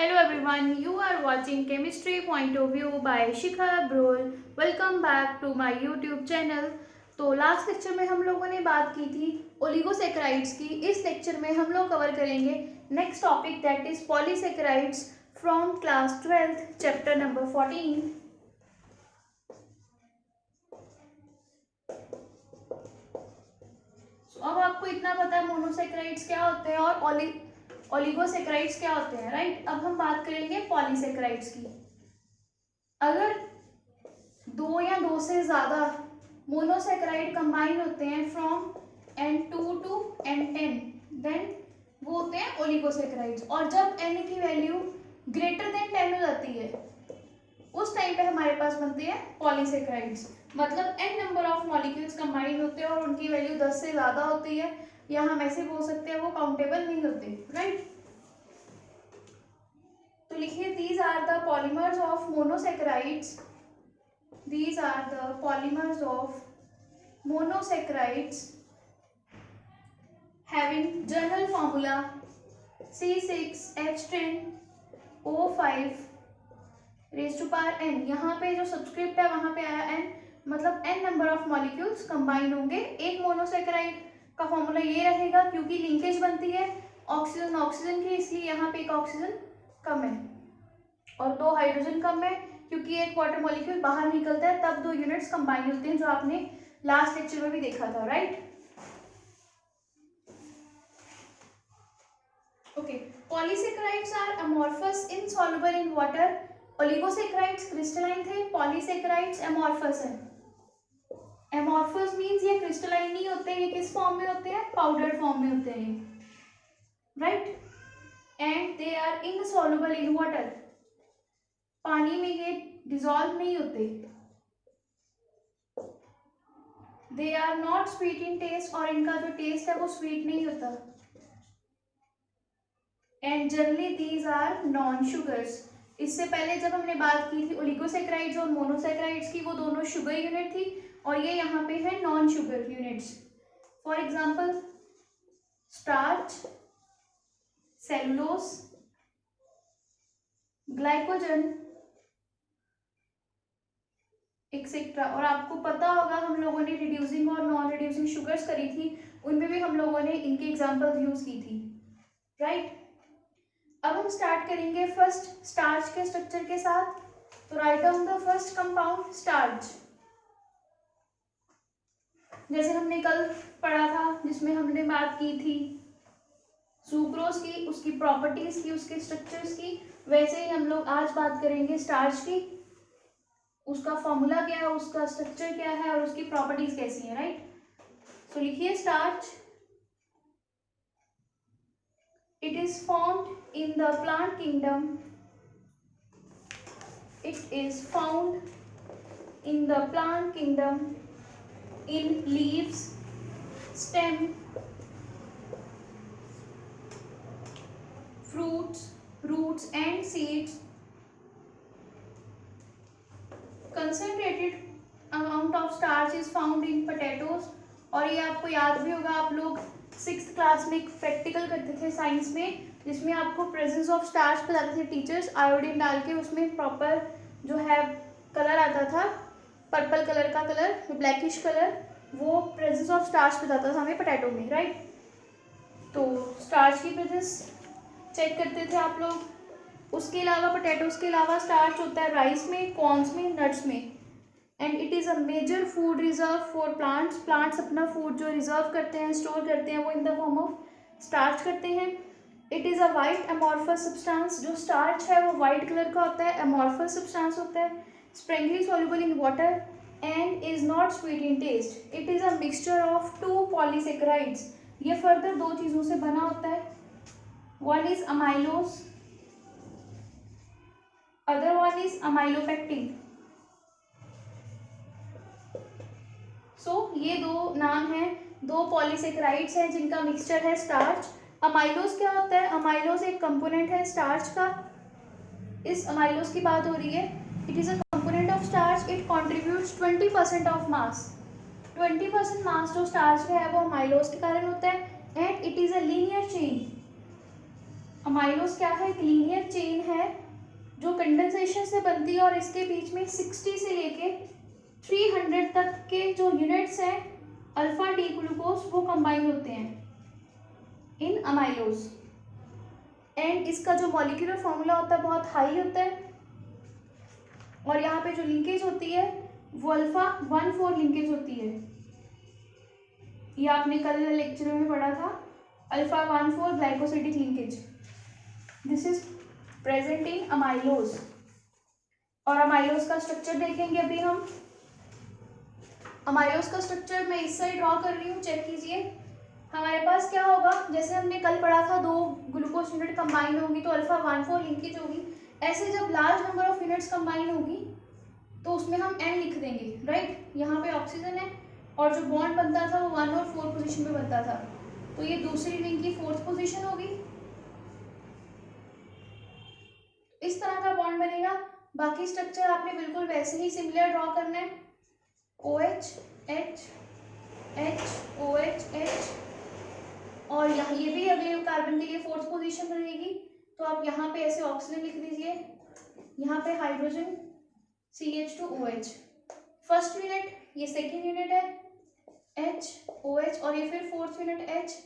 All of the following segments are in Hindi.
Hello everyone, you are watching Chemistry Point of View by Shikha Brol. Welcome back to my YouTube channel. तो लास्ट लेक्चर में हम लोगों ने बात की थी ओलिगोसेकेराइड्स की. इस लेक्चर में हम लोग कवर करेंगे next topic that is polysaccharides from class 12th chapter number 14. अब आपको इतना पता है मोनोसेकेराइड्स क्या होते हैं और ओलिगोसेकेराइड्स क्या होते हैं, राइट. अब हम बात करेंगे पॉलीसेकेराइड्स की. अगर दो या दो से ज्यादा मोनोसेकेराइड कंबाइन होते हैं from N2 to N10 then वो होते हैं ओलिगोसेकेराइड्स. और जब N की वैल्यू ग्रेटर देन 10 हो जाती है उस टाइम पे हमारे पास बनते हैं पॉलीसेकेराइड्स. मतलब n number of molecules combine होते हैं और उनकी वैल्यू 10 से ज्यादा होती है, या हम ऐसे बोल सकते हैं वो काउंटेबल नहीं होते, राइट. तो लिखिए these are the polymers of monosaccharides. These are the polymers of monosaccharides having general formula C6H10O5 raised to power n. यहाँ पे जो सब्सक्रिप्ट है वहाँ पे आया n, मतलब n number of molecules combine होंगे. एक मोनोसेकेराइड का फॉर्मूला ये रहेगा क्योंकि लिंकेज बनती है ऑक्सीजन ऑक्सीजन की, इसलिए यहाँ पे एक ऑक्सीजन कम है और दो हाइड्रोजन कम है क्योंकि एक वाटर मॉलिक्यूल बाहर निकलता है, तब दो यूनिट्स कंबाइन होते हैं, जो आपने लास्ट लेक्चर में भी देखा था, right. Okay, polysaccharides are amorphous insoluble in water. Oligosaccharides crystalline थे, पॉलीसेकेराइड्स अमॉर्फस है. अमॉर्फस मींस ये क्रिस्टलाइन नहीं होते, ये किस फॉर्म में होते हैं? पाउडर फॉर्म में होते हैं, right. And they are insoluble in water. पानी में ये डिसॉल्व नहीं होते. They are not sweet in taste, और इनका जो टेस्ट है वो स्वीट नहीं होता. And generally these are non sugars. इससे पहले जब हमने बात की थी ओलिगोसेकेराइड्स और मोनोसेकेराइड्स की, वो दोनों शुगर यूनिट थी और ये यहाँ पे है non sugar units. For example starch, cellulose, glycogen etcetera. और आपको पता होगा हम लोगों ने रिड्यूसिंग और नॉन रिड्यूसिंग शुगर्स करी थी, उनमें भी हम लोगों ने इनके एग्जांपल्स यूज की थी, राइट. अब हम स्टार्ट करेंगे फर्स्ट स्टार्च के स्ट्रक्चर के साथ. तो write down the first compound starch. जैसे हमने कल पढ़ा था जिसमें हमने बात की थी सुक्रोज की, उसकी प्रॉपर्टीज की, उसके स्ट्रक्चर्स की, वैसे ही हम लोग आज बात करेंगे स्टार्च की. उसका फॉर्मूला क्या है, उसका स्ट्रक्चर क्या है और उसकी प्रॉपर्टीज कैसी है, राइट. सो लिखिए starch. It is found in the plant kingdom. It is found in the plant kingdom in leaves, stem, fruits, roots and seeds. Concentrated amount of starch is found in potatoes. और ये आपको याद भी होगा, आप लोग 6th क्लास में एक प्रैक्टिकल करते थे साइंस में, जिसमें आपको प्रेजेंस ऑफ स्टार्च बताते थे टीचर्स. आयोडीन डाल के उसमें प्रॉपर जो है कलर आता था, पर्पल कलर का कलर, ब्लैकिश कलर, वो प्रेजेंस ऑफ स्टार्च बताता था हमें पोटैटो में, राइट. तो स्टार्च की प्रेजेंस चेक करते थे आप लोग. उसके अलावा पोटैटोज के अलावा स्टार्च होता है राइस में, कॉर्न्स में, नट्स में. And it is a major food reserve for plants. Plants अपना फूड जो रिजर्व करते हैं, स्टोर करते हैं, वो in the form of starch करते हैं. It is a white amorphous substance. जो स्टार्च है वो वाइट कलर का होता है, अमॉर्फस सब्सटेंस होता है, sparingly soluble in water and is not sweet in taste. It is a mixture of 2 polysaccharides. ये फर्दर 2 चीज़ों से बना होता है. One is amylose, other one is amylopectin. So ये दो नाम हैं, 2 पॉलीसेकेराइड्स हैं जिनका मिक्सचर है स्टार्च. अमाइलोज क्या होता है? अमाइलोज एक कंपोनेंट है स्टार्च का. इस अमाइलोज की बात हो रही है. It is a component of starch. It contributes 20% of mass. 20% मास जो स्टार्च का है वो अमाइलोज के कारण होता है. And it is a linear chain. Amylose क्या है? एक लीनियर चेन है जो कंडेंसेशन से बनती है और इसके बीच में 60 से लेके 300 तक के जो यूनिट्स हैं अल्फा डी ग्लूकोज वो कंबाइन होते हैं इन अमाइलोज। एंड इसका जो मॉलिक्यूलर फॉर्मूला होता है बहुत हाई होता है और यहाँ पे जो लिंकेज होती है वो अल्फा 1,4 लिंकेज होती है। ये आपने कल लेक्चर में पढ़ा था, alpha 1,4 glycosidic linkage. This is present in amylose. और अमाइलोज का स्ट्रक्चर देखेंगे अभी हम। अमाइलोज का स्ट्रक्चर मैं इस साइड ड्रॉ कर रही हूँ, चेक कीजिए। हमारे पास क्या होगा, जैसे हमने कल पढ़ा था 2 ग्लूकोज यूनिट कंबाइन होगी तो अल्फा 1,4 लिंकेज होगी। ऐसे जब large number of units combine होगी तो उसमें हम N लिख देंगे, राइट। यहाँ पे ऑक्सीजन है और जो बॉन्ड बनता था वो 1 और 4 पोजीशन पे बनता था, तो ये दूसरी रिंग की 4th पोजीशन होगी। इस तरह का बॉन्ड बनेगा। बाकी स्ट्रक्चर आपने बिल्कुल वैसे ही सिमिलर ड्रॉ करना है। OH H H OH H और यहाँ ये भी अगले कार्बन के लिए 4th पोजीशन रहेगी, तो आप यहाँ पे ऐसे ऑक्सीजन लिख दीजिए, यहाँ पे हाइड्रोजन CH2OH। फर्स्ट यूनिट, ये सेकेंड यूनिट है H OH और ये फिर 4th unit H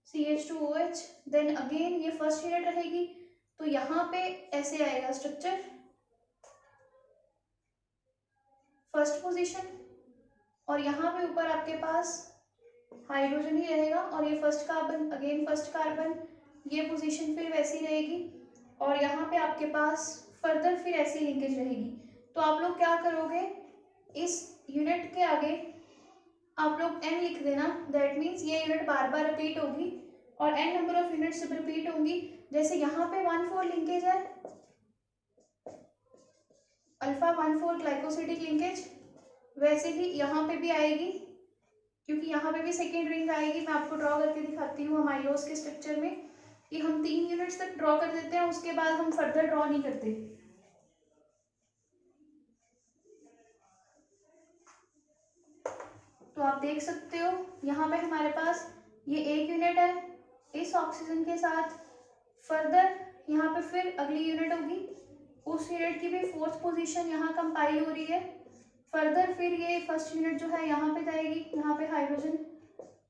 CH2OH। Then again ये फर्स्ट यूनिट रहेगी, तो यहाँ पे ऐसे आएगा स्ट्रक्चर, फर्स्ट पोजीशन और यहाँ पे ऊपर आपके पास हाइड्रोजन ही रहेगा और ये first carbon, again first carbon, ये पोजीशन फिर वैसी रहेगी और यहाँ पे आपके पास फर्दर फिर ऐसी लिंकेज रहेगी। तो आप लोग क्या करोगे, इस यूनिट के आगे आप लोग N लिख देना। दैट मीन्स ये यूनिट बार बार रिपीट होगी और N number of units repeat होंगी। जैसे यहाँ पे 1,4 लिंकेज है, अल्फा 1,4 ग्लाइकोसिडिक लिंकेज, वैसे ही यहाँ पे भी आएगी, क्योंकि यहाँ पे भी सेकेंड रिंग आएगी। मैं आपको ड्रॉ करके दिखाती हूँ अमाइलोज के स्ट्रक्चर में कि हम 3 यूनिट्स तक ड्रॉ कर देते हैं, उसके बाद हम फर्दर ड्रॉ नहीं करते। तो आप देख सकते हो यहाँ पे हमारे पास ये एक यूनिट है इस ऑक्सीजन के साथ, फर्दर यहाँ पे फिर अगली यूनिट होगी, उस यूनिट की भी 4th पोजीशन यहाँ कंपाइल हो रही है। फर्दर फिर ये फर्स्ट यूनिट जो है यहाँ पे जाएगी, यहाँ पे हाइड्रोजन,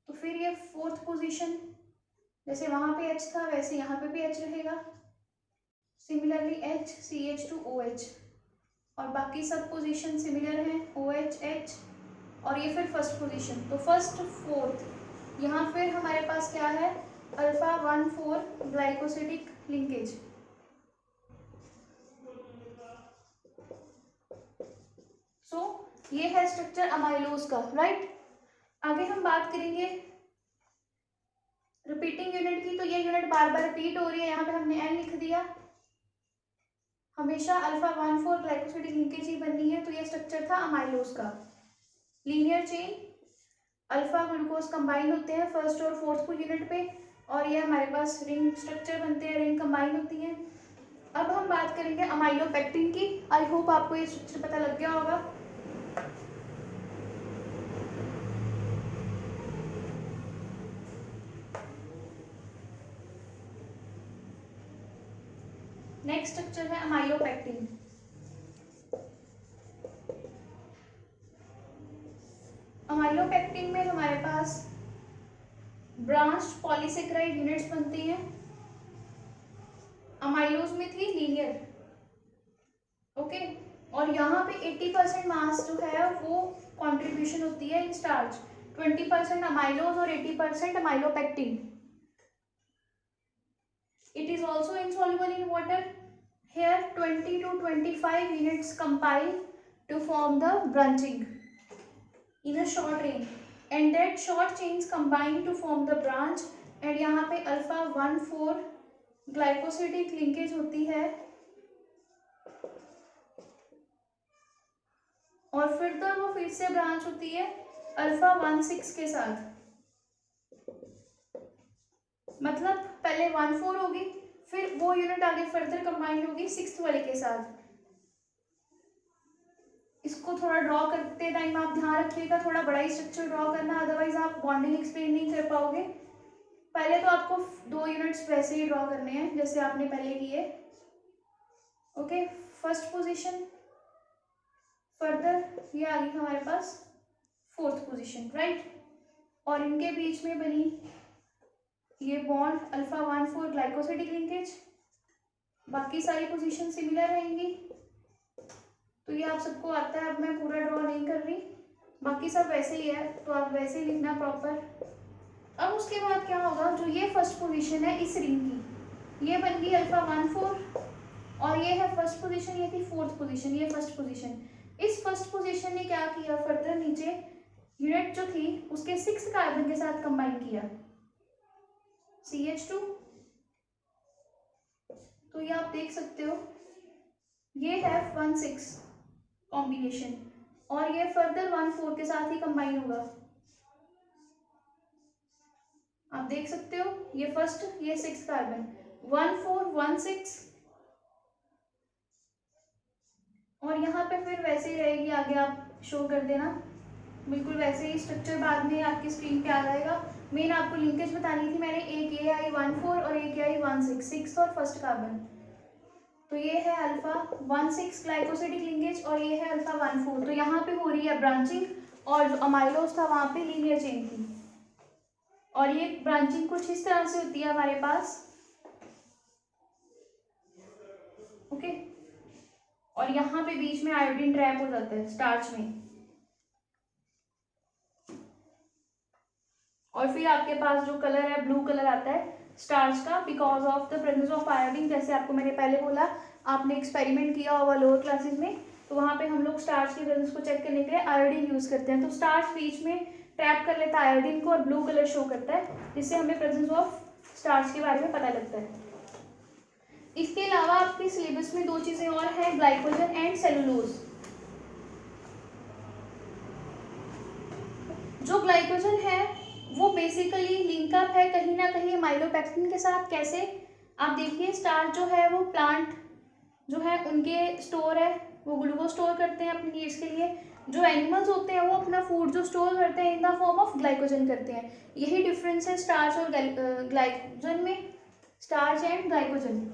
तो फिर ये 4th पोजीशन, जैसे वहाँ पे H था वैसे यहाँ पे भी H रहेगा, सिमिलरली H CH2OH और बाकी सब पोजीशन सिमिलर हैं, OH H और ये फिर फर्स्ट पोजीशन। तो फर्स्ट 4th यहाँ फिर हमारे पास क्या है, अल्फा 1,4 ग्लाइकोसिडिक लिंकेज। सो ये है स्ट्रक्चर अमाइलोज का, राइट। आगे हम बात करेंगे रिपीटिंग यूनिट की। तो ये यूनिट बार बार रिपीट हो रही है, यहाँ पे हमने N लिख दिया। हमेशा अल्फा 1,4 ग्लाइकोसिडिक लिंकेज ही बननी है। तो ये स्ट्रक्चर था अमाइलोज का, linear chain, alpha glucose combine होते हैं फर्स्ट और 4th यूनिट पे और ये हमारे पास रिंग स्ट्रक्चर बनते हैं, रिंग कंबाइन होती हैं। अब हम बात करेंगे अमाइलोपेक्टिन की। आई होप आपको ये स्ट्रक्चर पता लग गया होगा। नेक्स्ट स्ट्रक्चर है अमाइलोपेक्टिन। अमाइलोपेक्टिन में हमारे पास ब्रांच्ड पॉलीसेकेराइड यूनिट्स बनती हैं। अमाइलोज में थी लीनियर, ओके, और यहाँ पे 80% मास जो है वो कंट्रीब्यूशन होती है इन स्टार्च, 20% अमाइलोज और 80% amylopectin. It is also insoluble in water. Here 20 to 25 units compile to form the branching in a short chain, and that short chains combine to form the branch. and यहाँ पे अल्फा 1,4 ग्लाइकोसिडिक लिंकेज होती है और फिर से ब्रांच होती है अल्फा 1,6 के साथ। मतलब पहले 1,4 होगी, फिर वो यूनिट आगे फर्दर कंबाइन होगी 6th वाले के साथ। इसको थोड़ा ड्रॉ करते टाइम आप ध्यान रखिएगा, थोड़ा बड़ा ही स्ट्रक्चर ड्रॉ करना, अदरवाइज आप बॉन्डिंग एक्सप्लेन नहीं कर पाओगे। पहले तो आपको 2 यूनिट्स वैसे ही ड्रॉ करने हैं जैसे आपने पहले किए। ओके, फर्स्ट पोजीशन, फर्दर ये आ गई हमारे पास 4th पोजीशन, राइट। और इनके बीच में बनी ये बॉन्ड अल्फा 1,4 ग्लाइकोसिडिक लिंकेज। बाकी सारी पोजीशन सिमिलर रहेंगी, तो ये आप सबको आता है। अब मैं पूरा ड्रॉ नहीं कर रही, बाकी सब वैसे ही है, तो आप वैसे ही लिखना प्रॉपर। अब उसके बाद क्या होगा, जो ये फर्स्ट पोजीशन है इस रिंग की, ये बन गई अल्फा 1,4 और ये है फर्स्ट पोजीशन, ये थी 4th पोजीशन, ये फर्स्ट पोजीशन। इस फर्स्ट पोजीशन ने क्या किया, फर्दर नीचे यूनिट जो थी उसके 6th कार्बन के साथ कंबाइन किया CH2। तो ये आप देख सकते हो, ये है 1,6 कॉम्बिनेशन और ये फर्दर 1,4 के साथ ही कंबाइन होगा। आप देख सकते हो, ये फर्स्ट, ये 6th कार्बन, 1,4 1,6 और यहाँ पे फिर वैसे ही रहेगी। आगे आप शो कर देना, बिल्कुल वैसे ही स्ट्रक्चर बाद में आपकी स्क्रीन पे आ जाएगा। मेन आपको लिंकेज बतानी थी मैंने, एक ये आई 1,4 और एक ये आई 1,6, 6th और फर्स्ट कार्बन। तो ये है अल्फा 1,6 ग्लाइकोसिडिक लिंकेज और ये है अल्फा 1,4। तो यहाँ पे हो रही है ब्रांचिंग और जो अमाइलोज था वहाँ पे लीनियर चेन थी। और ये ब्रांचिंग कुछ इस तरह से होती है हमारे पास, ओके। और यहाँ पे बीच में आयोडीन ट्रैप हो जाता है स्टार्च में, और फिर आपके पास जो कलर है ब्लू कलर आता है स्टार्च का, because of the presence of iodine. जैसे आपको मैंने पहले बोला, आपने एक्सपेरिमेंट किया होगा लोअर क्लासेस में, तो वहाँ पे हम लोग स्टार्च की प्रेजेंस को चेक करने के लिए आयोडीन यूज करते हैं। तो स्टार्च बीच में ट्रैप कर लेता है आयोडीन को और ब्लू कलर शो करता है, जिससे हमें प्रेजेंस ऑफ स्टार्च के बारे में पता लगता है। इसके अलावा आपके सिलेबस में 2 चीजें और हैं, ग्लाइकोजन एंड सेलुलोज। जो ग्लाइकोजन है वो बेसिकली लिंकअप है कहीं ना कहीं माइलोपेक्टिन के साथ। कैसे, आप देखिए, स्टार्च जो है वो प्लांट जो है उनके स्टोर है, वो ग्लूकोज स्टोर करते हैं अपनी नीड्स के लिए। जो एनिमल्स होते हैं वो अपना फूड जो स्टोर करते हैं इन द फॉर्म ऑफ ग्लाइकोजन करते हैं। यही डिफरेंस है स्टार्च और ग्लाइकोजन में, स्टार्च एंड ग्लाइकोजन।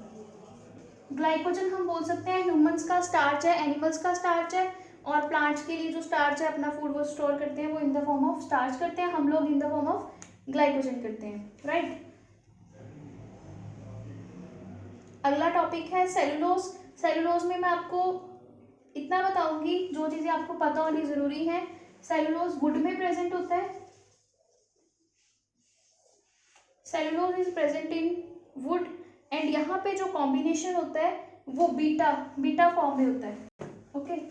ग्लाइकोजन हम बोल सकते हैं ह्यूमंस का स्टार्च है, एनिमल्स का स्टार्च है, और प्लांट्स के लिए जो स्टार्च है अपना फूड वो स्टोर करते हैं, वो in the form of starch करते हैं, हम लोग इन द फॉर्म ऑफ ग्लाइकोजन करते हैं, राइट। अगला टॉपिक है सेलुलोज। सेलुलोज में मैं आपको इतना बताऊंगी, जो चीजें आपको पता होनी जरूरी है। सेलुलोज वुड में प्रेजेंट होता है, cellulose is present in would, and यहाँ पे जो कॉम्बिनेशन होता है वो बीटा बीटा फॉर्म में होता है, ओके।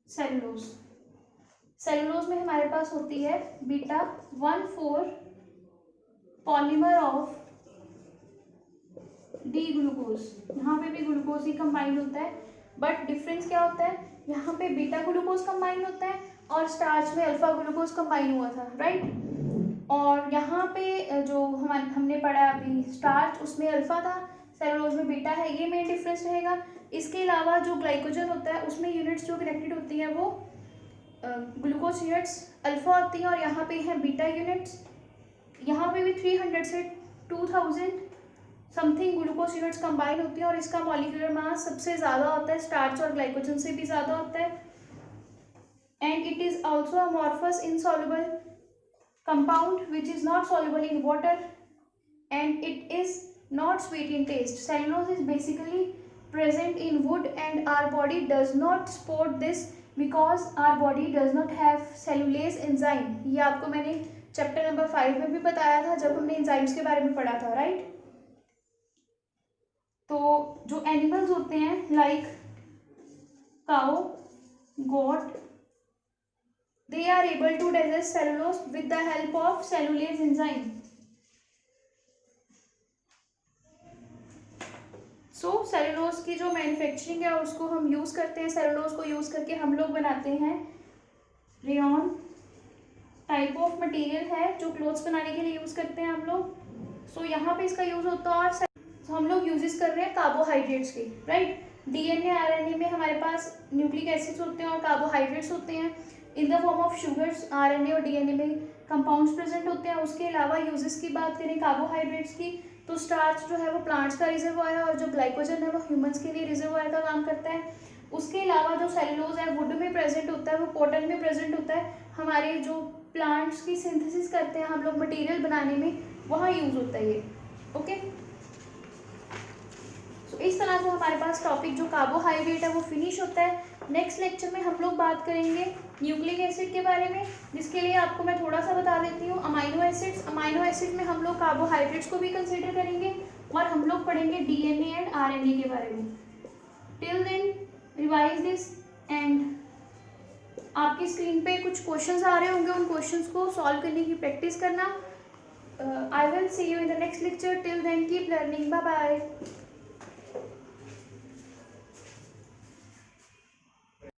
सेलुलोज, सेलुलोज में हमारे पास होती है beta 1,4 polymer of D glucose. यहाँ पे भी ग्लूकोज ही कंबाइंड होता है, बट डिफरेंस क्या होता है, यहाँ पे बीटा ग्लूकोज कंबाइन होता है और स्टार्च में अल्फा ग्लूकोज कंबाइन हुआ था, राइट। और यहाँ पे जो हमने पढ़ा अभी स्टार्च, उसमें अल्फा था, सेलुलोज में बीटा है, ये मेन डिफरेंस रहेगा। इसके अलावा जो ग्लाइकोजन होता है उसमें यूनिट्स जो कनेक्टेड होती हैं वो ग्लूकोज यूनिट्स अल्फा होती हैं और यहाँ पे है बीटा यूनिट्स। यहाँ पे भी 300 से 2000 समथिंग ग्लूकोज यूनिट्स कंबाइन होती है और इसका मॉलिक्यूलर मास सबसे ज़्यादा होता है, स्टार्च और ग्लाइकोजन से भी ज़्यादा होता है। And it is also amorphous insoluble compound which is not soluble in water and it is not sweet in taste. Cellulose is basically present in wood and our body does not support this because our body does not have cellulase enzyme. ये आपको मैंने चैप्टर नंबर 5 में भी बताया था जब हमने एंजाइम्स के बारे में पढ़ा था, राइट। तो जो एनिमल्स होते हैं like cow, goat, they are able to digest cellulose with the help of cellulase enzyme. So cellulose की जो मैन्युफैक्चरिंग है उसको हम यूज़ करते हैं। सेलुलोज को यूज़ करके हम लोग बनाते हैं रेयॉन टाइप ऑफ मटेरियल है जो क्लोथ्स बनाने के लिए यूज़ करते हैं हम लोग। सो यहाँ पे इसका यूज़ होता है। और तो हम लोग यूजेस कर रहे हैं कार्बोहाइड्रेट्स के, राइट। डीएनए आरएनए में हमारे पास न्यूक्लिक एसिड्स होते हैं और कार्बोहाइड्रेट्स होते हैं इन the form of sugars. RNA और डीएनए में कंपाउंड्स प्रेजेंट होते हैं। उसके अलावा यूजेस की बात करें कार्बोहाइड्रेट्स की, तो स्टार्च जो है वो प्लांट्स का रिजर्वायर है और जो ग्लाइकोजन है वो ह्यूमंस के लिए रिजर्वायर का काम करता है। उसके अलावा जो सेलुलोज है वुड में प्रेजेंट होता है, वो कॉटन में प्रेजेंट होता है। हमारे जो प्लांट्स की सिंथेसिस करते हैं हम लोग मटेरियल बनाने में, वहाँ यूज होता है ये, ओके। तो इस तरह से हमारे पास टॉपिक जो कार्बोहाइड्रेट है वो फिनिश होता है। नेक्स्ट लेक्चर में हम लोग बात करेंगे न्यूक्लिक एसिड के बारे में, जिसके लिए आपको मैं थोड़ा सा बता देती हूँ अमाइनो एसिड्स। अमाइनो एसिड में हम लोग कार्बोहाइड्रेट्स को भी कंसिडर करेंगे और हम लोग पढ़ेंगे डीएनए एंड आरएनए के बारे में। Till then revise this and आपकी स्क्रीन पे कुछ क्वेश्चंस आ रहे होंगे, उन क्वेश्चंस को सॉल्व करने की प्रैक्टिस करना। I will see you in the next lecture. Till then keep learning, bye bye.